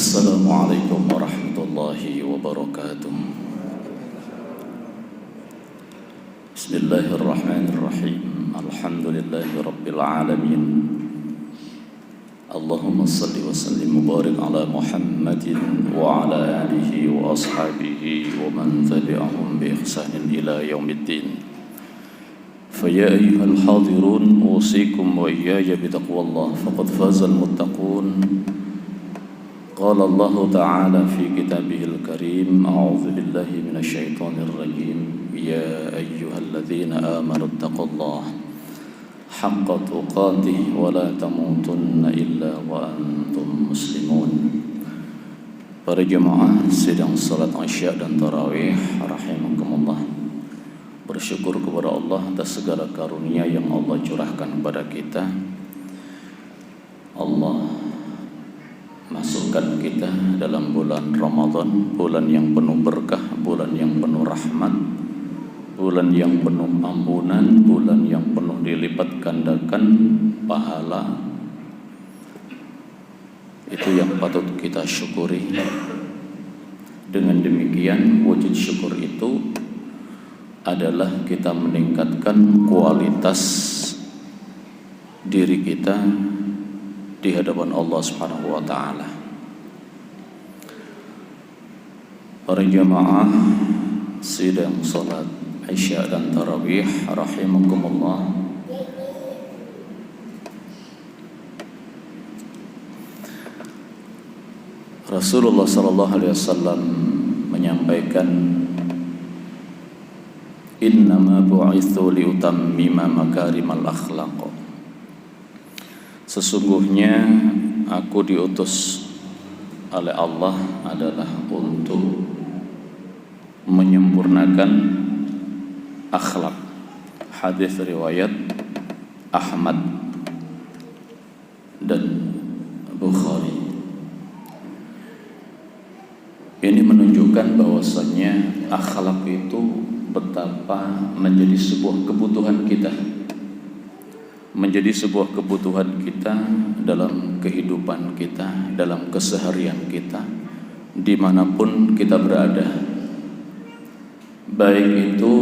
Assalamualaikum warahmatullahi wabarakatuh. Bismillahirrahmanirrahim. Alhamdulillahi rabbil alamin. Allahumma salli wa sallim mubarak ala Muhammadin wa ala alihi wa ashabihi wa man tabi'ahum bi ihsanin ila yaumiddin. فيا أيها الحاضرون أوصيكم وإياي بتقوى الله فقد فاز المتقون. قال الله تعالى في كتابه الكريم أعوذ بالله من الشيطان الرجيم يا أيها الذين آمنوا اتقوا الله حق تقاته ولا تموتن إلا وأنتم مسلمون. Para jemaah sedang salat Isya dan Tarawih rahimakumullah. Bersyukur kepada Allah atas segala karunia yang Allah curahkan kepada kita. Allah masukkan kita dalam bulan Ramadan, bulan yang penuh berkah, bulan yang penuh rahmat, bulan yang penuh ampunan, bulan yang penuh dilipat gandakan pahala. Itu yang patut kita syukuri. Dengan demikian wujud syukur itu adalah kita meningkatkan kualitas diri kita di hadapan Allah Subhanahu wa taala. Para jemaah sidang salat Isya dan Tarawih rahimakumullah. Rasulullah sallallahu alaihi wasallam menyampaikan, innama bu'itsu liutammima makarimal akhlaq. Sesungguhnya aku diutus oleh Allah adalah untuk menyempurnakan akhlak. Hadis riwayat Ahmad dan Bukhari. Ini menunjukkan bahwasannya akhlak itu betapa menjadi sebuah kebutuhan kita, menjadi sebuah kebutuhan kita dalam kehidupan kita, dalam keseharian kita, dimanapun kita berada. Baik itu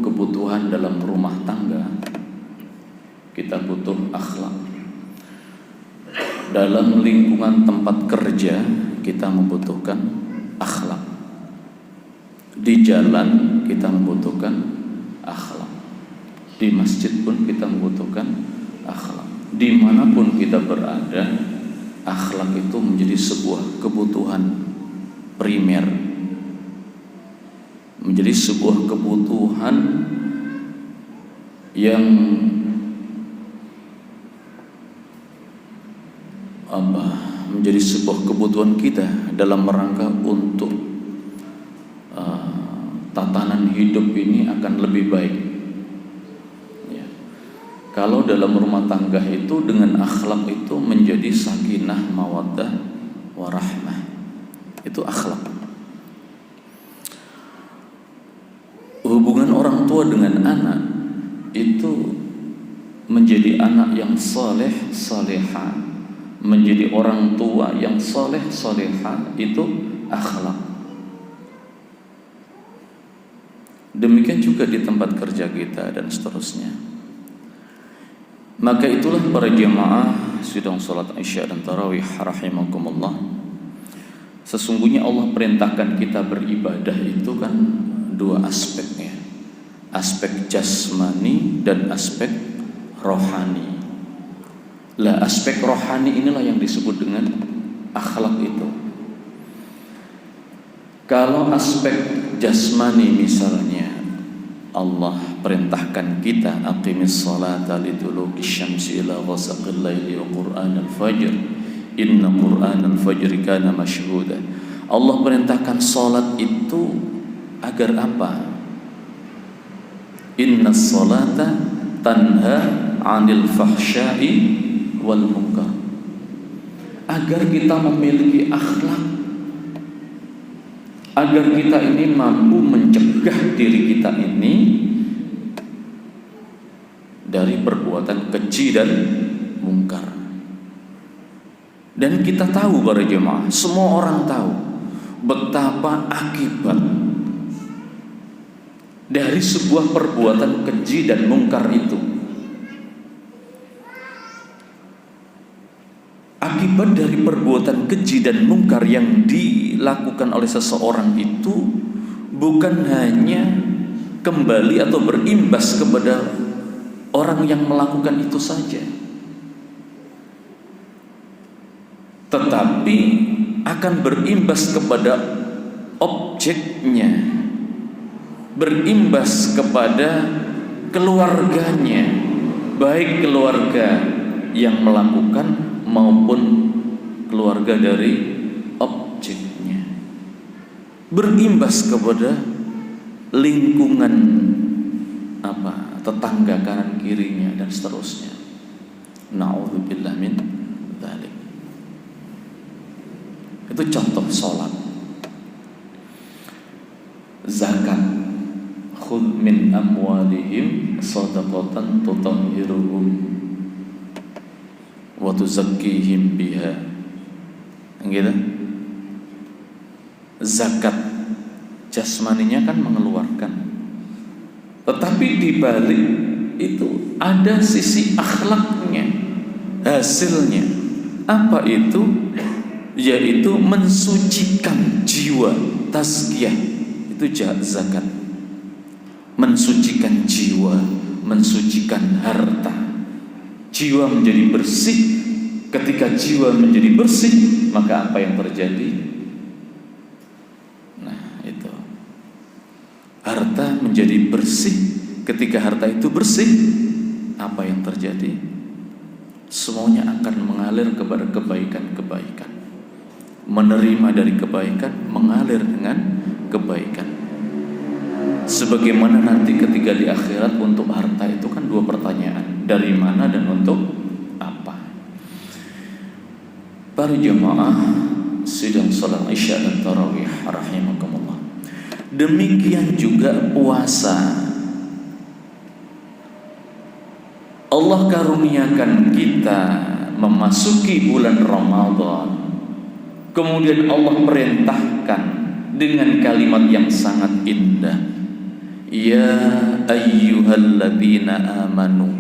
kebutuhan dalam rumah tangga, kita butuh akhlak. Dalam lingkungan tempat kerja, kita membutuhkan akhlak. Di jalan kita membutuhkan akhlak. Di masjid pun kita membutuhkan akhlak. Dimanapun kita berada, akhlak itu menjadi sebuah kebutuhan primer, menjadi sebuah kebutuhan yang menjadi sebuah kebutuhan kita dalam rangka untuk tatanan hidup ini akan lebih baik. Ya. Kalau dalam rumah tangga itu dengan akhlak itu menjadi sakinah, mawaddah, warahmah. Itu akhlak. Hubungan orang tua dengan anak itu menjadi anak yang saleh, salehah, menjadi orang tua yang saleh, salehah, itu akhlak. Demikian juga di tempat kerja kita dan seterusnya. Maka itulah para jemaah sidang salat Isya dan Tarawih rahimakumullah. Sesungguhnya Allah perintahkan kita beribadah itu kan dua aspeknya, aspek jasmani dan aspek rohani. Lah aspek rohani inilah yang disebut dengan akhlak itu. Kalau aspek jasmani misalnya, Allah perintahkan kita aqimis salata liduluki syamsi ila ghasaqil laili wa qur'anal fajr inna qur'anal fajri kana mashhuda. Allah perintahkan salat itu agar apa? Inna salata tanha 'anil fahsya'i wal munkar. Agar kita memiliki akhlak, agar kita ini mampu mencegah diri kita ini dari perbuatan keji dan mungkar. Dan kita tahu para jemaah, semua orang tahu betapa akibat dari sebuah perbuatan keji dan mungkar itu. Akibat dari perbuatan keji dan mungkar yang dilakukan oleh seseorang itu bukan hanya kembali atau berimbas kepada orang yang melakukan itu saja, tetapi akan berimbas kepada objeknya, berimbas kepada keluarganya, baik keluarga yang melakukan maupun keluarga dari objeknya, berimbas kepada lingkungan tetangga kanan kirinya dan seterusnya. Na'udzubillah min dzalik. Itu contoh sholat. Zakat, khudh min amwalihim shadaqatan tutahhiruhum wa tuzakkihim biha. Gitu. Zakat jasmaninya kan mengeluarkan, tetapi di balik itu ada sisi akhlaknya, hasilnya. Apa itu? Yaitu mensucikan jiwa, tazkiyah. Itu zakat. Mensucikan jiwa, mensucikan harta. Jiwa menjadi bersih. Ketika jiwa menjadi bersih, maka apa yang terjadi? Harta menjadi bersih. Ketika harta itu bersih, apa yang terjadi? Semuanya akan mengalir kepada kebaikan-kebaikan. Menerima dari kebaikan, mengalir dengan kebaikan. Sebagaimana nanti ketika di akhirat untuk harta itu kan dua pertanyaan, dari mana dan untuk apa. Para jemaah sidang salat Isya dan Tarawih rahimakumullah. Demikian juga puasa. Allah karuniakan kita memasuki bulan Ramadan, kemudian Allah perintahkan dengan kalimat yang sangat indah, ya ayyuhalladzina amanu,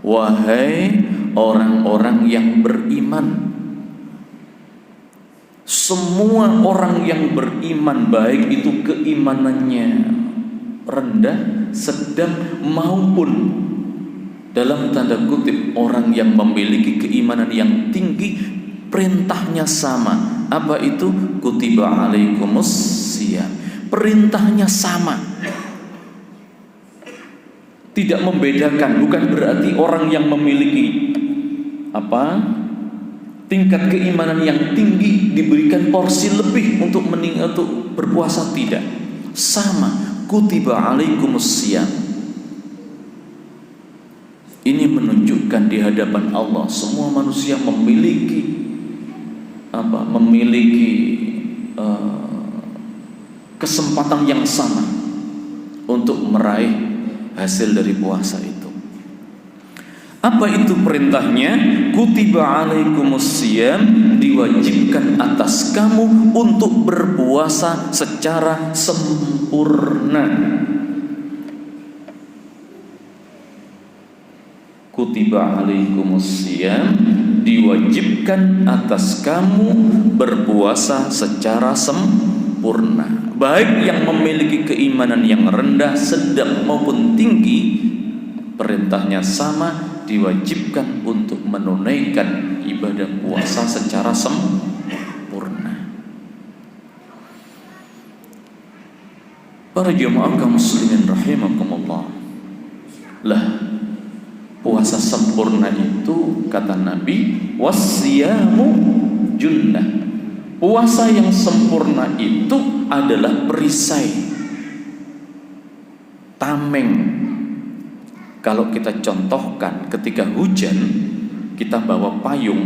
wahai orang-orang yang beriman. Semua orang yang beriman, baik itu keimanannya rendah, sedang, maupun dalam tanda kutip orang yang memiliki keimanan yang tinggi, perintahnya sama. Apa itu? Kutiba alaikumus siyam. Perintahnya sama, tidak membedakan. Bukan berarti orang yang memiliki tingkat keimanan yang tinggi diberikan porsi lebih untuk berpuasa, tidak. Sama, kutiba alaikumusiyam. Ini menunjukkan di hadapan Allah semua manusia memiliki kesempatan yang sama untuk meraih hasil dari puasa itu. Apa itu perintahnya? Kutiba alaikumusiyam, diwajibkan atas kamu untuk berpuasa secara sempurna. Kutiba alaikumusiyam, diwajibkan atas kamu berpuasa secara sempurna. Baik yang memiliki keimanan yang rendah, sedang maupun tinggi, perintahnya sama, diwajibkan untuk menunaikan ibadah puasa secara sempurna. Para jemaah kaum muslimin rahimakumullah, lah puasa sempurna itu kata Nabi, wasiyamu junnah. Puasa yang sempurna itu adalah perisai, tameng. Kalau kita contohkan ketika hujan, kita bawa payung,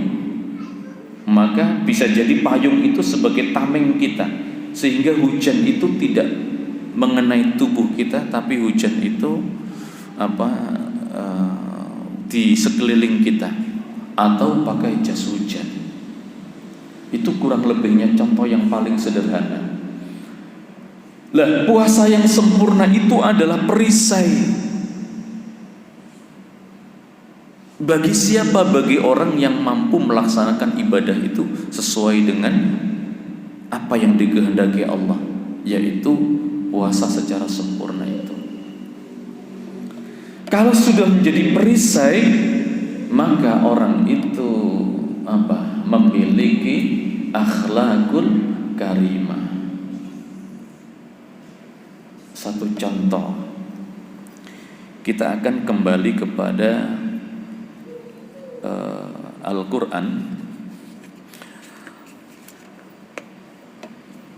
maka bisa jadi payung itu sebagai tameng kita, sehingga hujan itu tidak mengenai tubuh kita, tapi hujan itu di sekeliling kita, atau pakai jas hujan. Itu kurang lebihnya contoh yang paling sederhana. Lah, puasa yang sempurna itu adalah perisai bagi siapa? Bagi orang yang mampu melaksanakan ibadah itu sesuai dengan apa yang dikehendaki Allah, yaitu puasa secara sempurna itu. Kalau sudah menjadi perisai, maka orang itu memiliki akhlakul karimah. Satu contoh, kita akan kembali kepada Al-Quran.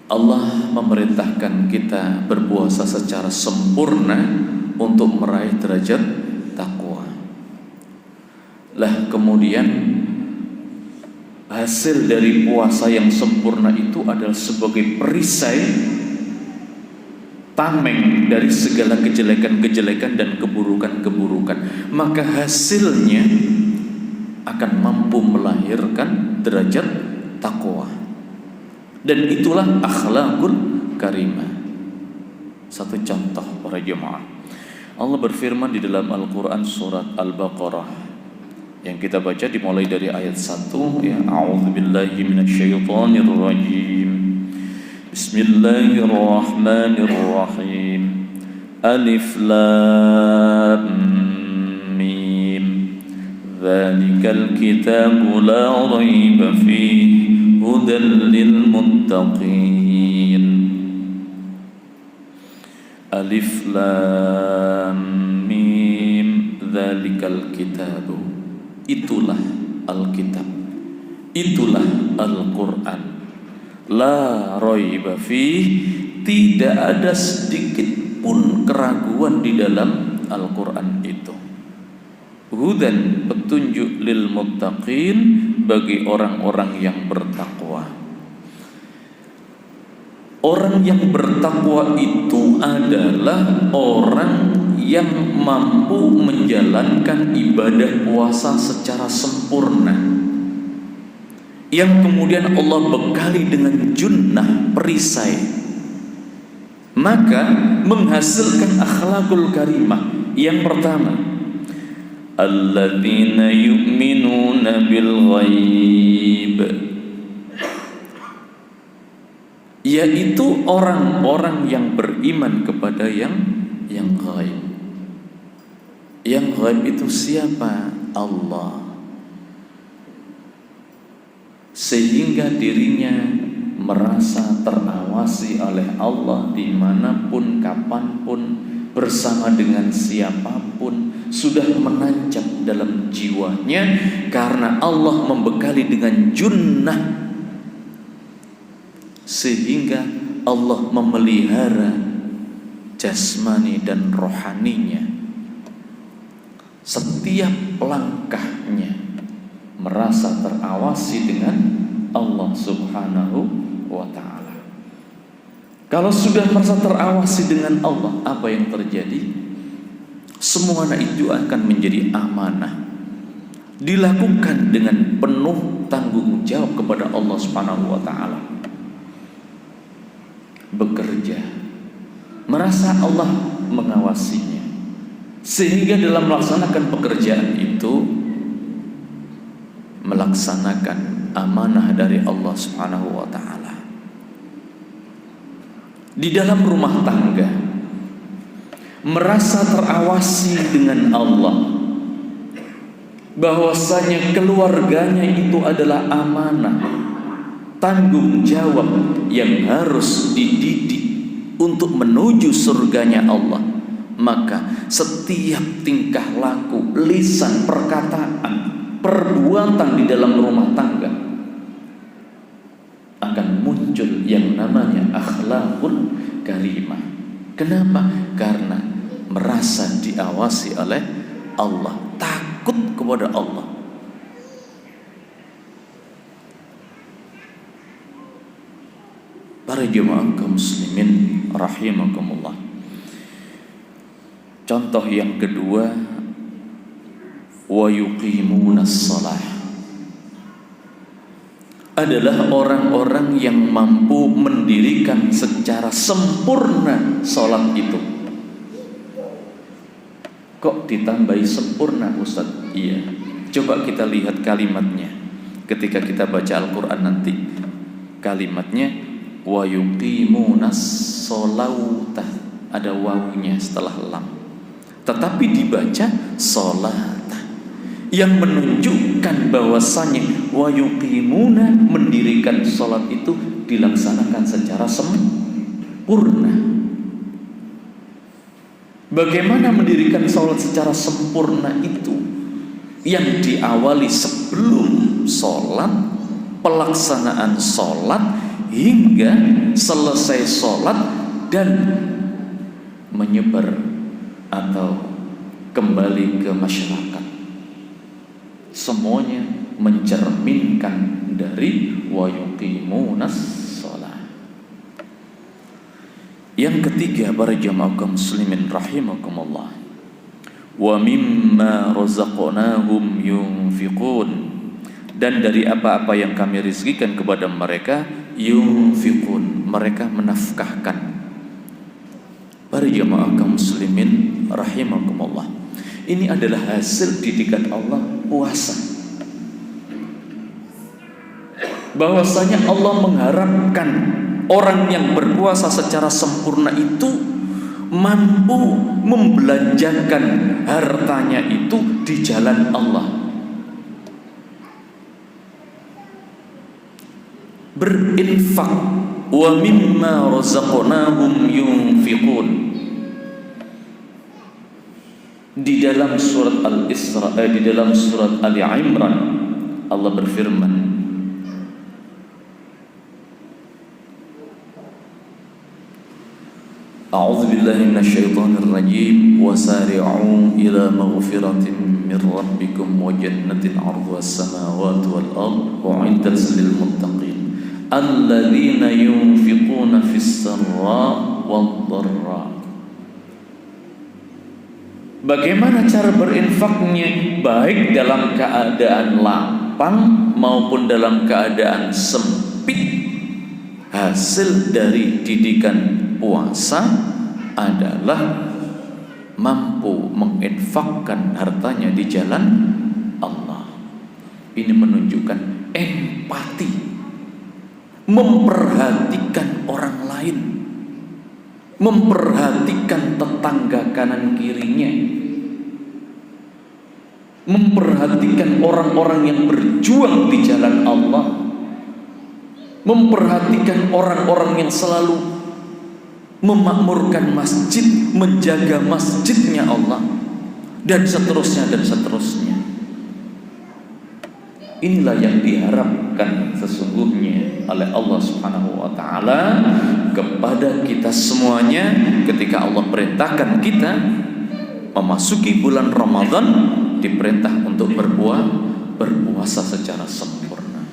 Allah memerintahkan kita berpuasa secara sempurna untuk meraih derajat takwa. Lah, kemudian hasil dari puasa yang sempurna itu adalah sebagai perisai tameng dari segala kejelekan-kejelekan dan keburukan-keburukan. Maka hasilnya akan mampu melahirkan derajat takwa. Dan itulah akhlakul karimah. Satu contoh para jemaah, Allah berfirman di dalam Al-Quran surat Al-Baqarah yang kita baca dimulai dari ayat 1, ya, a'udzubillahi minasyaitonirrajim. Bismillahirrahmanirrahim. Alif lam mim. Dzalikal kitabu la raiba fihi hudan lil muttaqin. Alif lam mim. Dzalikal kitabu. Itulah Alkitab, itulah Al-Quran. La raiba fihi, tidak ada sedikit pun keraguan di dalam Al-Quran itu. Hudan, petunjuk, lil muttaqin, bagi orang-orang yang bertakwa. Orang yang bertakwa itu adalah orang yang mampu menjalankan ibadah puasa secara sempurna, yang kemudian Allah bekali dengan junnah, perisai, maka menghasilkan akhlakul karimah. Yang pertama, alladzina yu'minuna bil ghaib, yaitu orang-orang yang beriman kepada yang ghaib. Yang ghaib itu siapa? Allah. Sehingga dirinya merasa terawasi oleh Allah dimanapun, kapanpun, bersama dengan siapapun, sudah menancap dalam jiwanya, karena Allah membekali dengan junnah, sehingga Allah memelihara jasmani dan rohaninya. Setiap langkahnya merasa terawasi dengan Allah Subhanahu wa ta'ala. Kalau sudah merasa terawasi dengan Allah, apa yang terjadi? Semua itu akan menjadi amanah, dilakukan dengan penuh tanggung jawab kepada Allah Subhanahu wa ta'ala. Bekerja, merasa Allah mengawasinya, sehingga dalam melaksanakan pekerjaan itu melaksanakan amanah dari Allah Subhanahu wa ta'ala. Di dalam rumah tangga merasa terawasi dengan Allah, bahwasanya keluarganya itu adalah amanah, tanggung jawab yang harus dididik untuk menuju surganya Allah. Maka setiap tingkah laku, lisan, perkataan, perbuatan di dalam rumah tangga akan muncul yang namanya akhlakul karimah. Kenapa? Karena merasa diawasi oleh Allah, takut kepada Allah. Para jemaah kaum muslimin rahimakumullah. Contoh yang kedua, wa yuqimunas shalah, adalah orang-orang yang mampu mendirikan secara sempurna sholat itu. Kok ditambahi sempurna, Ustaz? Iya, coba kita lihat kalimatnya ketika kita baca Al-Quran nanti. Kalimatnya wa yuqimunas sholata, ada wawunya setelah lam, tetapi dibaca sholata, yang menunjukkan bahwasanya wa yuqimuna, mendirikan sholat itu dilaksanakan secara sempurna. Bagaimana mendirikan sholat secara sempurna itu? Yang diawali sebelum sholat, pelaksanaan sholat, hingga selesai sholat dan menyebar atau kembali ke masyarakat. Semuanya mencerminkan dari wa yuqimunas sholat. Yang ketiga, para jamaah kaum muslimin rahimakumullah, wa mimma razaqnahum yunfiqun, dan dari apa-apa yang kami rizkikan kepada mereka, yunfiqun, mereka menafkahkan. Para jamaah kaum muslimin rahimakumullah, ini adalah hasil didikan Allah puasa. Bahwasanya Allah mengharapkan orang yang berpuasa secara sempurna itu mampu membelanjakan hartanya itu di jalan Allah, berinfak. Wa mimma razaqnahum yunfiqun. Di dalam surat Al-Isra, di dalam surat Ali Imran, Allah berfirman, A'udzu billahi minasyaitonir rajim, wasari'u ila maghfiratin min rabbikum wa jannatin 'arduha as-samawati wal ardh u'iddat lil muttaqin alladzina yunfiquna fis sarra wad dharra. Bagaimana cara berinfaknya, baik dalam keadaan lapang maupun dalam keadaan sempit? Hasil dari didikan puasa adalah mampu menginfakkan hartanya di jalan Allah. Ini menunjukkan empati, memperhatikan orang lain, memperhatikan tetangga kanan kirinya, memperhatikan orang-orang yang berjuang di jalan Allah, memperhatikan orang-orang yang selalu memakmurkan masjid, menjaga masjidnya Allah, dan seterusnya dan seterusnya. Inilah yang diharapkan sesungguhnya oleh Allah Subhanahu wa taala kepada kita semuanya ketika Allah perintahkan kita memasuki bulan Ramadan, diperintah untuk berpuasa secara sempurna.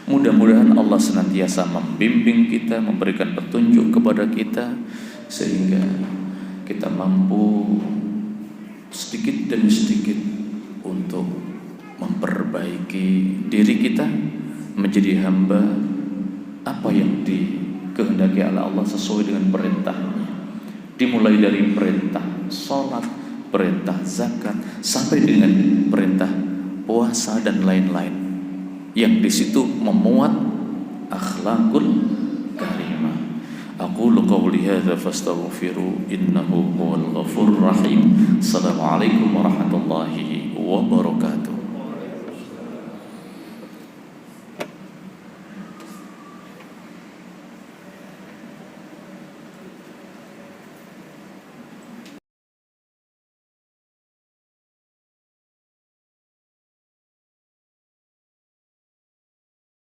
Mudah-mudahan Allah senantiasa membimbing kita, memberikan petunjuk kepada kita, sehingga kita mampu sedikit demi sedikit untuk memperbaiki diri kita menjadi hamba apa yang dikehendaki oleh Allah sesuai dengan perintahnya. Dimulai dari perintah sholat, perintah zakat, sampai dengan perintah puasa dan lain-lain, yang di situ memuat akhlakul karimah. Aqulu qawli hadza fastaghfiru innahu huwal ghafurur rahim. Assalamualaikum warahmatullahi wabarakatuh.